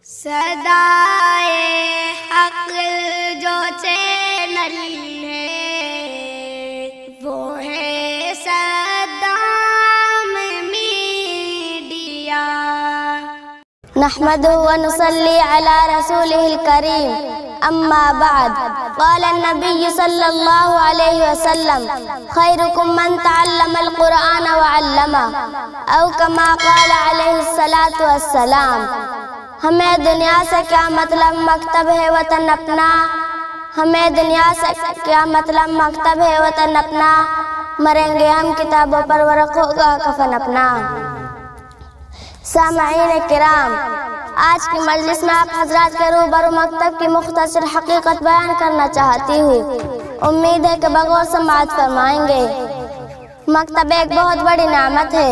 صدائے حق جو چینل ہے وہ ہے صدام میڈیا۔ نحمده ونصلي على رسوله الكريم اما بعد قال النبي صلى الله عليه وسلم خيركم من تعلم القرآن وعلمه او كما قال عليه الصلاة والسلام۔ ہمیں دنیا سے کیا مطلب، مکتب ہے وطن اپنا۔ ہمیں دنیا سے کیا مطلب، مکتب ہے وطن اپنا۔ مریں گے ہم کتابوں پر، ورق ہوگا کفن اپنا۔ سامعین کرام، آج کی مجلس میں آپ حضرات کے روبرو مکتب کی مختصر حقیقت بیان کرنا چاہتی ہوں۔ امید ہے کہ بغور سماعت فرمائیں گے۔ مکتب ایک بہت بڑی نعمت ہے۔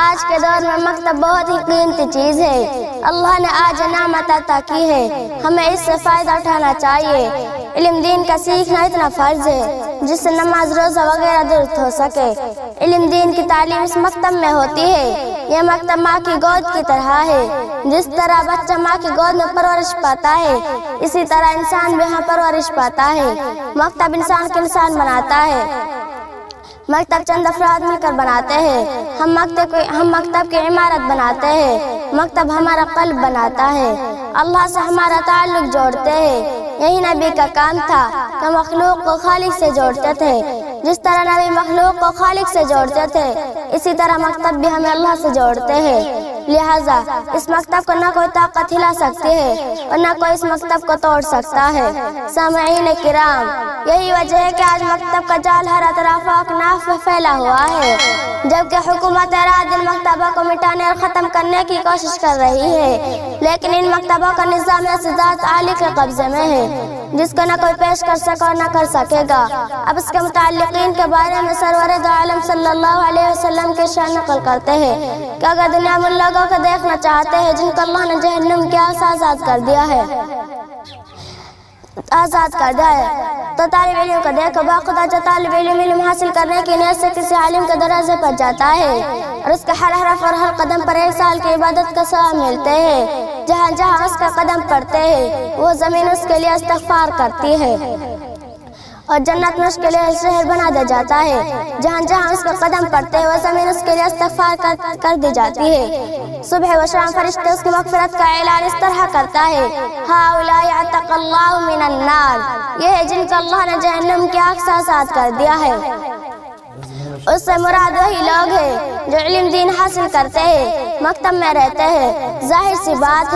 آج کے دور میں مکتب بہت ہی قیمتی چیز ہے۔ اللہ نے آج نعمت عطا کی ہے، ہمیں اس سے فائدہ اٹھانا چاہیے۔ علم دین کا سیکھنا اتنا فرض ہے جس سے نماز روزہ وغیرہ درست ہو سکے۔ علم دین کی تعلیم اس مکتب میں ہوتی ہے۔ یہ مکتب ماں کی گود کی طرح ہے۔ جس طرح بچہ ماں کی گود میں پرورش پاتا ہے، اسی طرح انسان بھی یہاں پرورش پاتا ہے۔ مکتب انسان کو انسان بناتا ہے۔ مکتب چند افراد مل کر بناتے ہیں۔ ہم مکتب کی عمارت بناتے ہیں۔ مکتب ہمارا قلب بناتا ہے، اللہ سے ہمارا تعلق جوڑتے ہیں۔ یہی نبی کا کام تھا کہ مخلوق کو خالق سے جوڑتے تھے۔ جس طرح نبی مخلوق کو خالق سے جوڑتے تھے، اسی طرح مکتب بھی ہمیں اللہ سے جوڑتے ہیں۔ لہٰذا اس مکتب کو نہ کوئی طاقت ہلا سکتی ہے اور نہ کوئی اس مکتب کو توڑ سکتا ہے۔ سامعین کرام، یہی وجہ ہے کہ آج مکتب کا جال ہر طرف اکناف میں پھیلا ہوا ہے، جبکہ حکومت رات دن مکتبوں کو مٹانے اور ختم کرنے کی کوشش کر رہی ہے، لیکن ان مکتبوں کا نظام ایسی ذات عالی کے قبضے میں ہے جس کو نہ کوئی پیش کر سکا اور نہ کر سکے گا۔ اب اس کے متعلقین کے بارے میں سرور دو عالم صلی اللہ علیہ وسلم کے شان نقل کرتے ہیں کہ اگر دنیا میں لوگوں کو دیکھنا چاہتے ہیں جن کو اللہ نے جہنم کی آگ سے آزاد کر دیا ہے تو طالب علم کو دیکھو، باخدا جو طالب علم حاصل کرنے کی نیت سے کسی عالم کے دروازے پر جاتا ہے اور اس کے ہر حرف اور ہر قدم پر 1 سال کی عبادت کا ثواب ملتے ہیں۔ جہاں جہاں اس کا قدم پڑتے ہیں وہ زمین اس کے لیے استغفار کرتی ہے اور جنت میں اس کے لیے شہر بنا دیا جاتا ہے۔ جہاں جہاں اس کا قدم پڑتے ہیں وہ زمین اس کے لیے استغفار کر دی جاتی ہے۔ صبح و شام فرشتے اس کی مغفرت کا اعلان اس طرح کرتا ہے، ہؤلاء اعتق اللہ من النار، یہ ہے جن کو اللہ نے جہنم کی آگ سے آزاد کر دیا ہے۔ اس سے مراد وہی لوگ ہیں جو علم دین حاصل کرتے ہیں، مکتب میں رہتے ہیں۔ ظاہر سی بات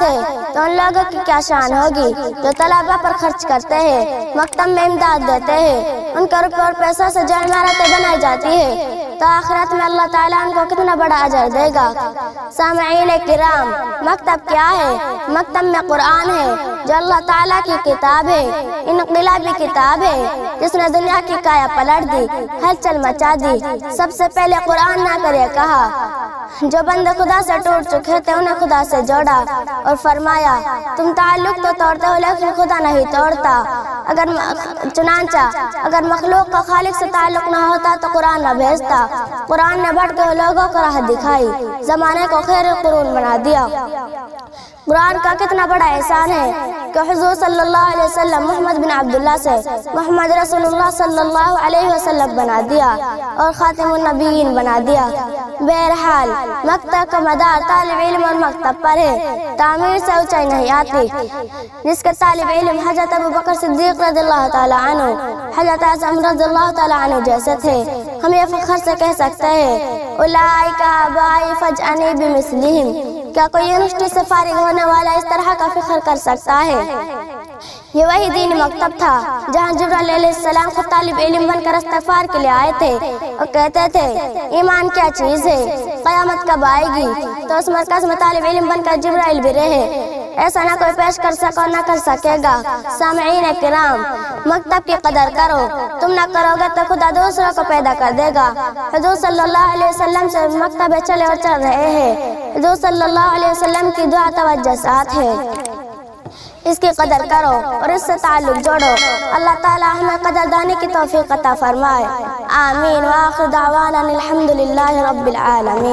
ہے تو ان لوگوں کی کیا شان ہوگی جو طلبہ پر خرچ کرتے ہیں، مکتب میں امداد دیتے ہیں۔ ان کے روپے اور پیسوں سے جو عمارتیں بنائی جاتی ہے تو آخرت میں اللہ تعالیٰ ان کو کتنا بڑا اجر دے گا۔ سامعین کرام، مکتب کیا ہے؟ مکتب میں قرآن ہے جو اللہ تعالیٰ کی کتاب ہے، انقلابی کتاب ہے جس نے دنیا کی کایا پلٹ دی، ہلچل مچا دی۔ سب سے پہلے قرآن نہ کرے کہا، جو بندے خدا سے ٹوٹ چکے تھے انہیں خدا سے جوڑا اور فرمایا تم تعلق تو توڑتے ہو لیکن خدا نہیں توڑتا۔ چنانچہ اگر مخلوق کا خالق سے تعلق نہ ہوتا تو قرآن نہ بھیجتا۔ قرآن نے بھٹکے لوگوں کو راہ دکھائی، زمانے کو خیر قرون بنا دیا۔ قرآن کا کتنا بڑا احسان ہے کہ حضور صلی اللہ علیہ وسلم محمد بن عبداللہ سے محمد رسول اللہ صلی اللہ علیہ وسلم بنا دیا اور خاتم النبیین بنا دیا۔ بہرحال مکتب کا مدار طالب علم اور مکتب پر ہے، تعمیر سے اونچائی نہیں آتی۔ جس کے طالب علم حضرت ابوبکر صدیق رضی اللہ تعالیٰ عنہ، حضرت اعظم رضی اللہ تعالیٰ عنہ جیسے تھے، ہم یہ فخر سے کہہ سکتے ہیں اولئک آبائی فاجعلنی بمثلہم۔ کیا کوئی یونیورسٹی سے فارغ ہونے والا اس طرح کا فخر کر سکتا ہے؟ یہ وہی دینی مکتب تھا جہاں جبرائیل علیہ السلام خود طالب علم بن کر استغفار کے لیے آئے تھے اور کہتے تھے ایمان کیا چیز ہے، قیامت کب آئے گی؟ تو اس مرکز میں طالب علم بن کر جبرائیل بھی رہے۔ ایسا نہ کوئی پیش کر سکا اور نہ کر سکے گا۔ سامعین کرام، مکتب کی قدر کرو، تم نہ کرو گے تو خدا دوسروں کو پیدا کر دے گا۔ حضور صلی اللہ علیہ وسلم سے مکتب چلے اور چل رہے ہیں۔ حضور صلی اللہ علیہ وسلم کی دعا توجہ ساتھ ہے، اس کی قدر کرو اور اس سے تعلق جوڑو۔ اللہ تعالیٰ ہمیں قدردانی کی توفیق عطا فرمائے، آمین۔ وآخر دعوانا الحمدللہ رب العالمین۔